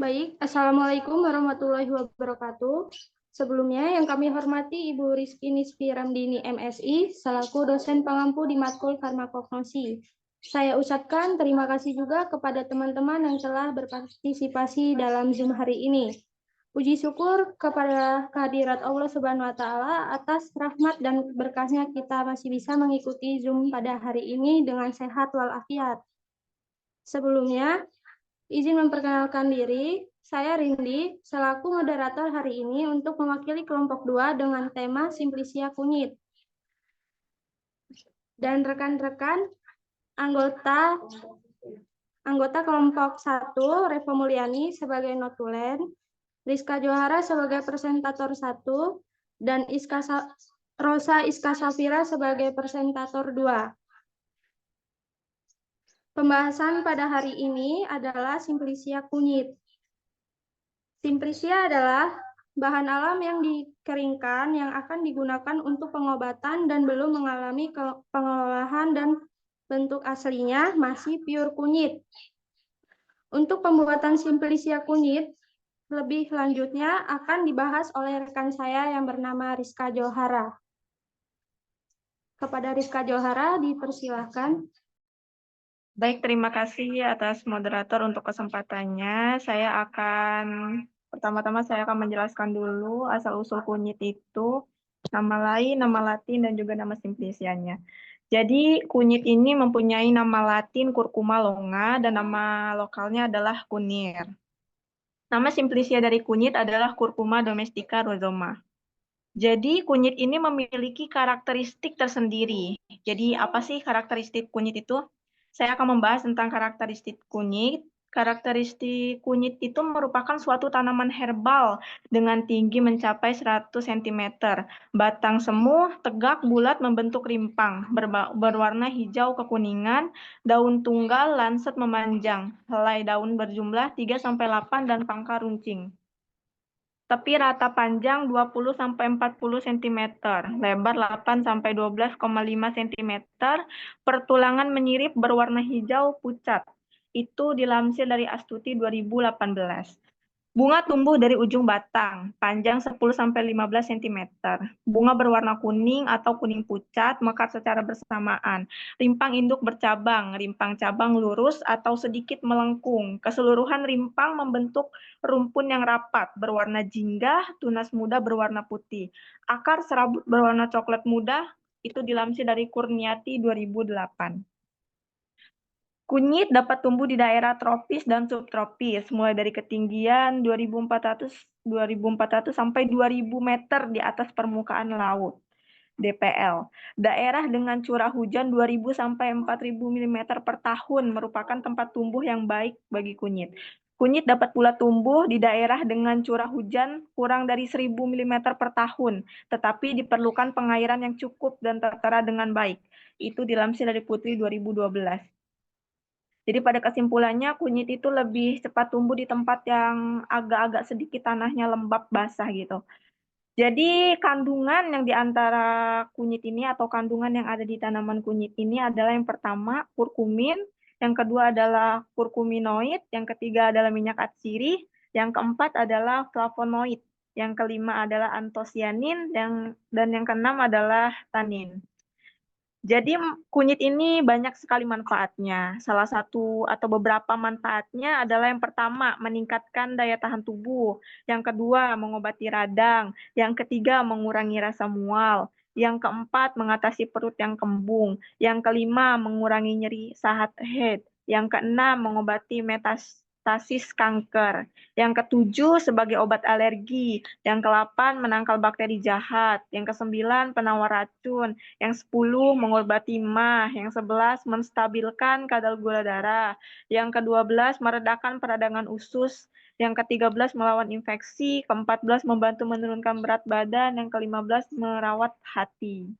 Baik, Assalamualaikum warahmatullahi wabarakatuh. Sebelumnya yang kami hormati Ibu Rizky Nisfi Ramdini MSI, selaku dosen pengampu di Matkul Farmakognosi. Saya ucapkan terima kasih juga kepada teman-teman yang telah berpartisipasi dalam Zoom hari ini. Puji syukur kepada kehadirat Allah Subhanahu wa Ta'ala atas rahmat dan berkahnya kita masih bisa mengikuti Zoom pada hari ini dengan sehat walafiat. Sebelumnya, izin memperkenalkan diri, saya Rindi, selaku moderator hari ini untuk mewakili kelompok 2 dengan tema Simplicia Kunyit. Dan rekan-rekan anggota kelompok 1, Revo Mulyani sebagai notulen, Rizka Johara sebagai presentator 1, dan Rosa Iska Safira sebagai presentator 2. Pembahasan pada hari ini adalah Simplicia kunyit. Simplicia adalah bahan alam yang dikeringkan yang akan digunakan untuk pengobatan dan belum mengalami pengolahan dan bentuk aslinya masih pure kunyit. Untuk pembuatan Simplicia kunyit, lebih lanjutnya akan dibahas oleh rekan saya yang bernama Rizka Johara. Kepada Rizka Johara, dipersilahkan. Baik, terima kasih atas moderator untuk kesempatannya. Pertama-tama saya akan menjelaskan dulu asal-usul kunyit itu, nama lain, nama latin, dan juga nama simplicianya. Jadi, kunyit ini mempunyai nama latin Curcuma longa dan nama lokalnya adalah kunir. Nama simplicia dari kunyit adalah Curcuma domestica rhizoma. Jadi, kunyit ini memiliki karakteristik tersendiri. Jadi, apa sih karakteristik kunyit itu? Saya akan membahas tentang karakteristik kunyit. Karakteristik kunyit itu merupakan suatu tanaman herbal dengan tinggi mencapai 100 cm. Batang semu, tegak, bulat, membentuk rimpang, berwarna hijau kekuningan, daun tunggal, lancet memanjang, helai daun berjumlah 3-8 dan pangkal runcing. Tepi rata panjang 20-40 cm, lebar 8-12,5 cm, pertulangan menyirip berwarna hijau pucat. Itu dilansir dari Astuti 2018. Bunga tumbuh dari ujung batang, panjang 10-15 cm. Bunga berwarna kuning atau kuning pucat, mekar secara bersamaan. Rimpang induk bercabang, rimpang cabang lurus atau sedikit melengkung. Keseluruhan rimpang membentuk rumpun yang rapat, berwarna jingga, tunas muda berwarna putih. Akar serabut berwarna coklat muda, itu dilansir dari Kurniati 2008. Kunyit dapat tumbuh di daerah tropis dan subtropis, mulai dari ketinggian 2.400 sampai 2.000 meter di atas permukaan laut. DPL. Daerah dengan curah hujan 2.000 sampai 4.000 mm per tahun merupakan tempat tumbuh yang baik bagi kunyit. Kunyit dapat pula tumbuh di daerah dengan curah hujan kurang dari 1.000 mm per tahun, tetapi diperlukan pengairan yang cukup dan tertera dengan baik. Itu dilansir dari Putri 2012. Jadi pada kesimpulannya kunyit itu lebih cepat tumbuh di tempat yang agak-agak sedikit tanahnya lembab basah gitu. Jadi kandungan yang di antara kunyit ini atau kandungan yang ada di tanaman kunyit ini adalah yang pertama kurkumin, yang kedua adalah kurkuminoid, yang ketiga adalah minyak atsiri, yang keempat adalah flavonoid, yang kelima adalah antosianin, dan yang keenam adalah tanin. Jadi kunyit ini banyak sekali manfaatnya. Salah satu atau beberapa manfaatnya adalah yang pertama, meningkatkan daya tahan tubuh. Yang kedua, mengobati radang. Yang ketiga, mengurangi rasa mual. Yang keempat, mengatasi perut yang kembung. Yang kelima, mengurangi nyeri sahat head. Yang keenam, mengobati metastasis kanker. Yang ketujuh, sebagai obat alergi. Yang kedelapan, menangkal bakteri jahat. Yang kesembilan, penawar racun. Yang 10 mengobati MAH, yang 11 menstabilkan kadar gula darah, yang ke-12 meredakan peradangan usus, yang ke-13 melawan infeksi, ke-14 membantu menurunkan berat badan, yang ke-15 merawat hati.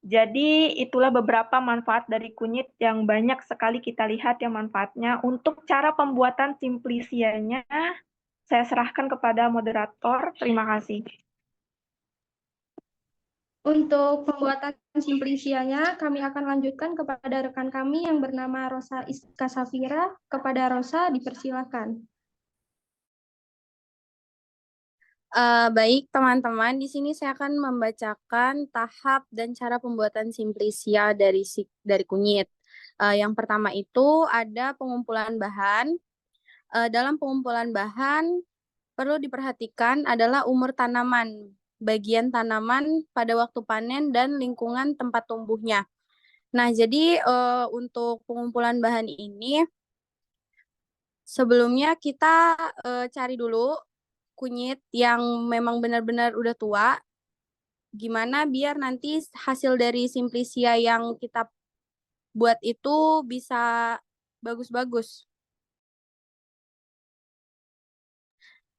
Jadi itulah beberapa manfaat dari kunyit yang banyak sekali kita lihat yang manfaatnya. Untuk cara pembuatan simplicianya, saya serahkan kepada moderator. Terima kasih. Untuk pembuatan simplisianya, kami akan lanjutkan kepada rekan kami yang bernama Rosa Iska Safira. Kepada Rosa, dipersilakan. Baik, teman-teman, di sini saya akan membacakan tahap dan cara pembuatan simplisia dari kunyit. Yang pertama itu ada pengumpulan bahan. Dalam pengumpulan bahan, perlu diperhatikan adalah umur tanaman, bagian tanaman pada waktu panen, dan lingkungan tempat tumbuhnya. Nah, jadi untuk pengumpulan bahan ini, sebelumnya kita cari dulu kunyit yang memang benar-benar udah tua, gimana biar nanti hasil dari simplisia yang kita buat itu bisa bagus-bagus.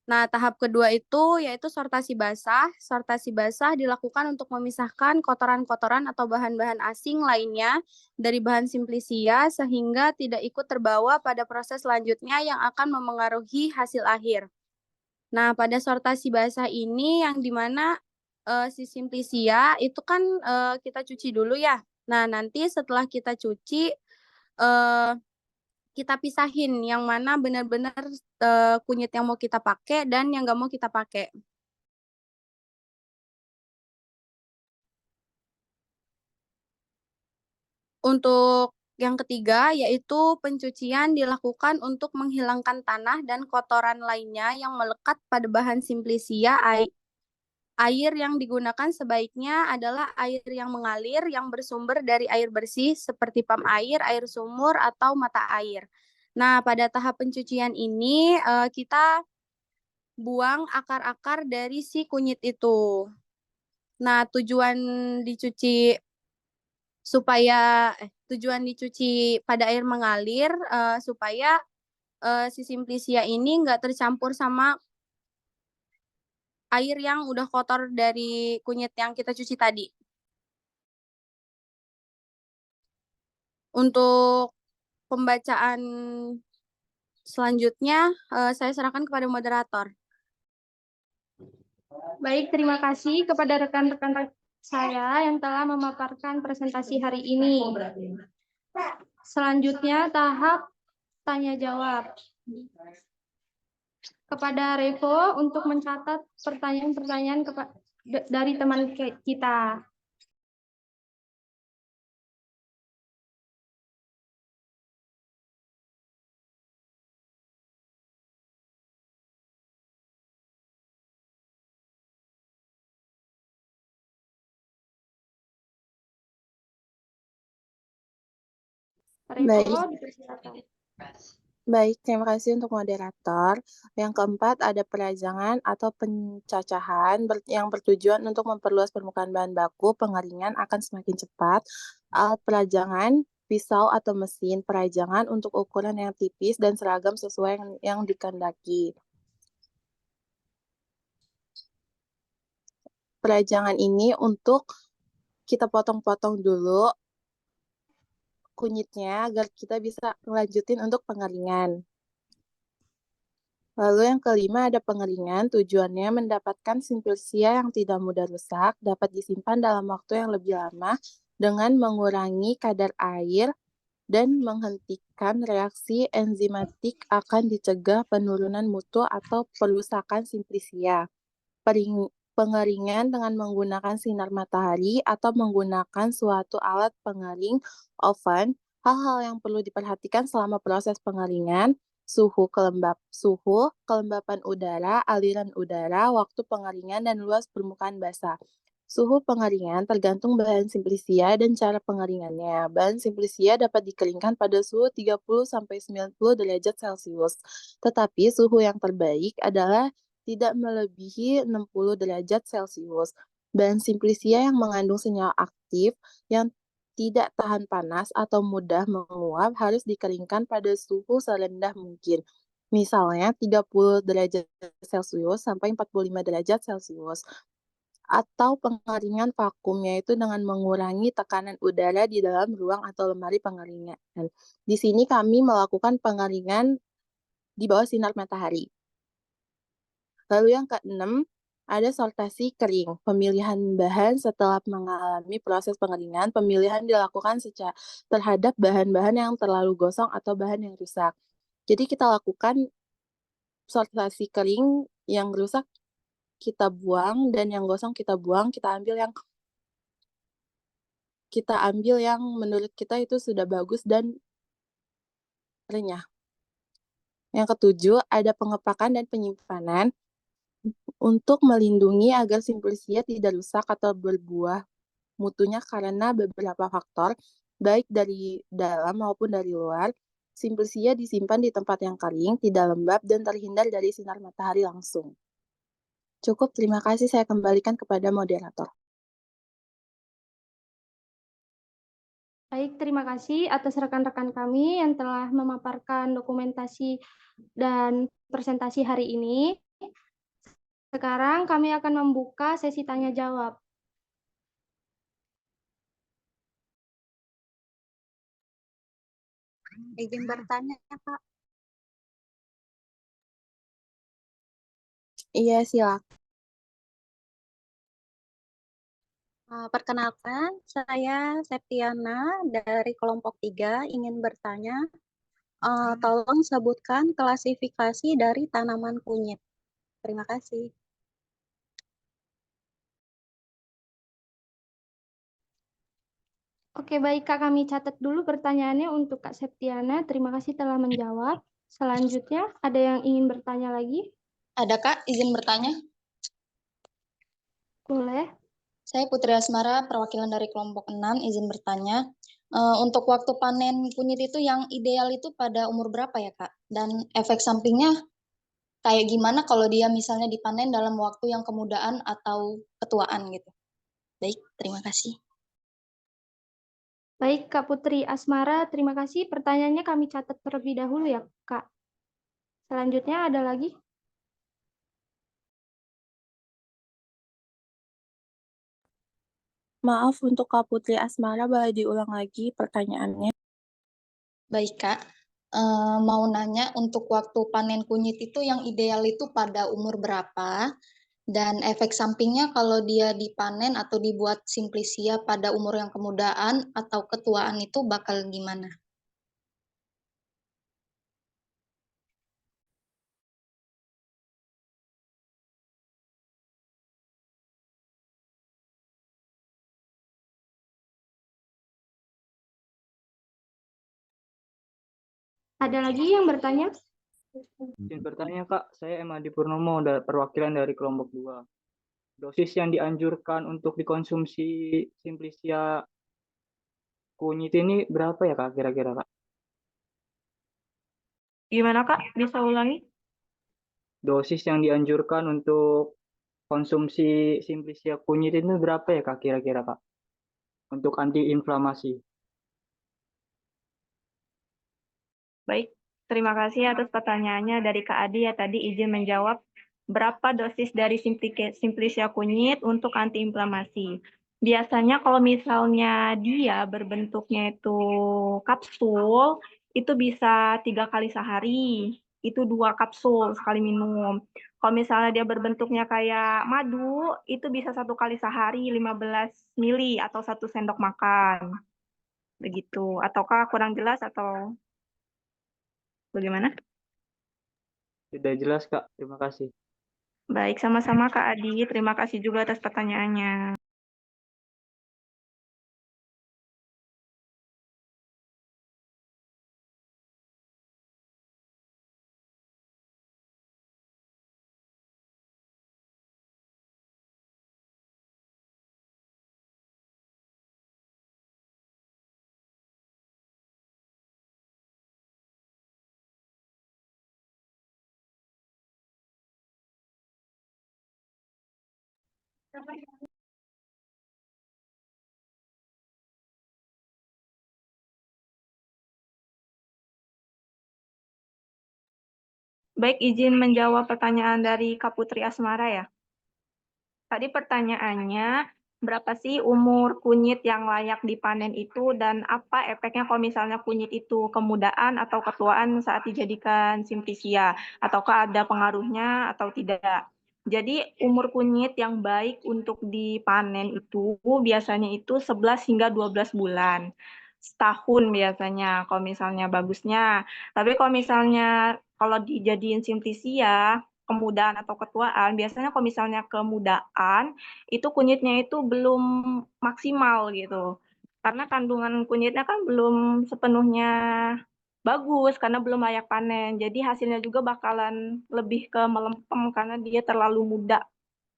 Nah, tahap kedua itu yaitu sortasi basah. Sortasi basah dilakukan untuk memisahkan kotoran-kotoran atau bahan-bahan asing lainnya dari bahan simplisia sehingga tidak ikut terbawa pada proses selanjutnya yang akan memengaruhi hasil akhir. Nah, pada sortasi basah ini yang dimana si simplisia itu kan kita cuci dulu ya. Nah, nanti setelah kita cuci, kita pisahin yang mana benar-benar kunyit yang mau kita pakai dan yang nggak mau kita pakai. Untuk yang ketiga, yaitu pencucian dilakukan untuk menghilangkan tanah dan kotoran lainnya yang melekat pada bahan simplisia. Air yang digunakan sebaiknya adalah air yang mengalir, yang bersumber dari air bersih seperti pam air, air sumur, atau mata air. Nah, pada tahap pencucian ini kita buang akar-akar dari si kunyit itu. Nah, tujuan dicuci pada air mengalir supaya si simplisia ini nggak tercampur sama air yang udah kotor dari kunyit yang kita cuci tadi. Untuk pembacaan selanjutnya, saya serahkan kepada moderator. Baik, terima kasih kepada rekan-rekan saya yang telah memaparkan presentasi hari ini. Selanjutnya, tahap tanya jawab. Kepada Revo untuk mencatat pertanyaan-pertanyaan dari teman kita. Revo, dipersilakan. Baik, terima kasih untuk moderator. Yang keempat ada perajangan atau pencacahan yang bertujuan untuk memperluas permukaan bahan baku, pengeringan akan semakin cepat. Alat perajangan, pisau atau mesin perajangan untuk ukuran yang tipis dan seragam sesuai yang dikehendaki. Perajangan ini untuk kita potong-potong dulu kunyitnya agar kita bisa melanjutin untuk pengeringan. Lalu yang kelima ada pengeringan, tujuannya mendapatkan simplisia yang tidak mudah rusak, dapat disimpan dalam waktu yang lebih lama dengan mengurangi kadar air dan menghentikan reaksi enzimatik akan dicegah penurunan mutu atau perusakan simplisia. Pengeringan dengan menggunakan sinar matahari atau menggunakan suatu alat pengering oven, hal-hal yang perlu diperhatikan selama proses pengeringan, suhu, kelembapan udara, aliran udara, waktu pengeringan, dan luas permukaan basah. Suhu pengeringan tergantung bahan simplisia dan cara pengeringannya. Bahan simplisia dapat dikeringkan pada suhu 30-90 derajat Celcius. Tetapi suhu yang terbaik adalah tidak melebihi 60 derajat Celcius. Bahan simplisia yang mengandung senyawa aktif yang tidak tahan panas atau mudah menguap harus dikeringkan pada suhu serendah mungkin. Misalnya 30 derajat Celcius sampai 45 derajat Celcius. Atau pengeringan vakum, yaitu dengan mengurangi tekanan udara di dalam ruang atau lemari pengeringan. Di sini kami melakukan pengeringan di bawah sinar matahari. Lalu yang keenam Ada sortasi kering, pemilihan bahan setelah mengalami proses pengeringan, pemilihan dilakukan terhadap bahan-bahan yang terlalu gosong atau bahan yang rusak. Jadi kita lakukan sortasi kering, yang rusak kita buang dan yang gosong kita buang, kita ambil yang menurut kita itu sudah bagus dan renyah. Yang ketujuh, ada pengepakan dan penyimpanan untuk melindungi agar simplisia tidak rusak atau berbuah mutunya karena beberapa faktor, baik dari dalam maupun dari luar. Simplisia disimpan di tempat yang kering, tidak lembab, dan terhindar dari sinar matahari langsung. Cukup, terima kasih. Saya kembalikan kepada moderator. Baik, terima kasih atas rekan-rekan kami yang telah memaparkan dokumentasi dan presentasi hari ini. Sekarang kami akan membuka sesi tanya jawab. Izin bertanya, Kak. Iya, silakan. Perkenalkan, saya Septiana dari kelompok 3 ingin bertanya. Tolong sebutkan klasifikasi dari tanaman kunyit. Terima kasih. Oke, baik Kak, kami catat dulu pertanyaannya untuk Kak Septiana. Terima kasih telah menjawab. Selanjutnya, ada yang ingin bertanya lagi? Ada Kak, izin bertanya. Boleh. Saya Putri Asmara, perwakilan dari kelompok 6, izin bertanya. Untuk waktu panen kunyit itu yang ideal itu pada umur berapa ya Kak? Dan efek sampingnya kayak gimana kalau dia misalnya dipanen dalam waktu yang kemudaan atau ketuaan gitu? Baik, terima kasih. Baik, Kak Putri Asmara, terima kasih. Pertanyaannya kami catat terlebih dahulu ya, Kak. Selanjutnya ada lagi? Maaf untuk Kak Putri Asmara, boleh diulang lagi pertanyaannya? Baik Kak, mau nanya untuk waktu panen kunyit itu yang ideal itu pada umur berapa? Dan efek sampingnya kalau dia dipanen atau dibuat simplisia pada umur yang kemudaan atau ketuaan itu bakal gimana? Ada lagi yang bertanya? Izin bertanya Kak, saya Emadi Purnomo, perwakilan dari kelompok 2. Dosis yang dianjurkan untuk dikonsumsi Simplisia kunyit ini berapa ya Kak kira-kira Kak? Gimana Kak? Bisa ulangi? Dosis yang dianjurkan untuk konsumsi Simplisia kunyit ini berapa ya Kak kira-kira Kak? Untuk antiinflamasi. Baik, terima kasih atas pertanyaannya dari Kak Adi ya, tadi izin menjawab berapa dosis dari Simplisia kunyit untuk antiinflamasi. Biasanya kalau misalnya dia berbentuknya itu kapsul, itu bisa 3 kali sehari, itu 2 kapsul sekali minum. Kalau misalnya dia berbentuknya kayak madu, itu bisa 1 kali sehari 15 mili atau 1 sendok makan. Begitu. Ataukah kurang jelas atau bagaimana? Sudah jelas Kak, terima kasih. Baik, sama-sama Kak Adi. Terima kasih juga atas pertanyaannya. Baik, izin menjawab pertanyaan dari Kak Putri Asmara ya. Tadi pertanyaannya, berapa sih umur kunyit yang layak dipanen itu dan apa efeknya kalau misalnya kunyit itu kemudaan atau ketuaan saat dijadikan simplisia? Ataukah ada pengaruhnya atau tidak? Jadi umur kunyit yang baik untuk dipanen itu biasanya itu 11 hingga 12 bulan. Setahun biasanya kalau misalnya bagusnya. Tapi kalau dijadiin simplisia, kemudaan atau ketuaan, biasanya kalau misalnya kemudaan itu kunyitnya itu belum maksimal gitu. Karena kandungan kunyitnya kan belum sepenuhnya bagus karena belum layak panen. Jadi hasilnya juga bakalan lebih ke melempem karena dia terlalu muda,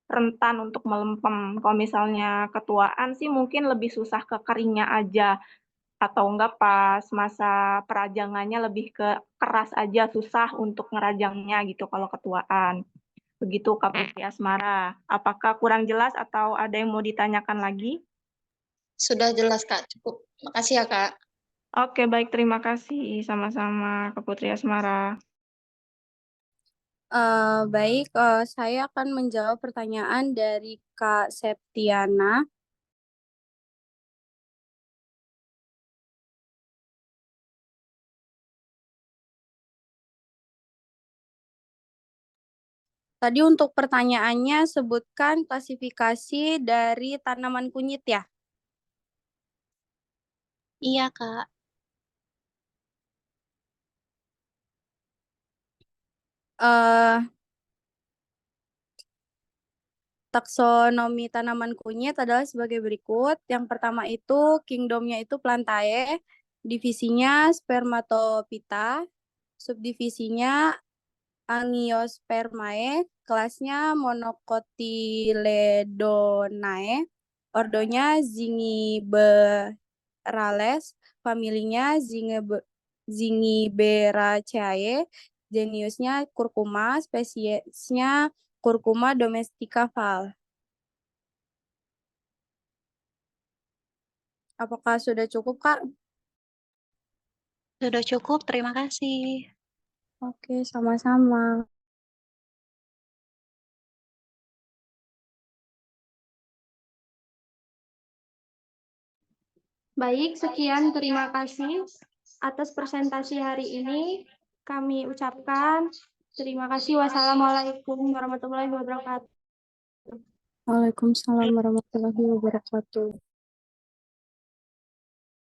rentan untuk melempem. Kalau misalnya ketuaan sih mungkin lebih susah ke keringnya aja atau enggak pas masa perajangannya lebih ke keras aja, susah untuk ngerajangnya gitu kalau ketuaan. Begitu Kak Putri Asmara. Apakah kurang jelas atau ada yang mau ditanyakan lagi? Sudah jelas, Kak. Cukup. Makasih ya, Kak. Oke, baik. Terima kasih. Sama-sama Kak Putri Asmara. Baik, saya akan menjawab pertanyaan dari Kak Septiana. Tadi untuk pertanyaannya sebutkan klasifikasi dari tanaman kunyit ya. Iya, Kak. Eh, Taksonomi tanaman kunyit adalah sebagai berikut. Yang pertama itu kingdomnya itu Plantae, divisinya Spermatophyta, subdivisinya Angiospermae, kelasnya Monocotyledonae, ordonya Zingiberales, familinya Zingiberaceae, jeniusnya Curcuma, spesiesnya Curcuma domestica Var. Apakah sudah cukup, Kak? Sudah cukup, terima kasih. Oke, sama-sama. Baik, sekian terima kasih atas presentasi hari ini. Kami ucapkan terima kasih. Wassalamualaikum warahmatullahi wabarakatuh. Waalaikumsalam warahmatullahi wabarakatuh.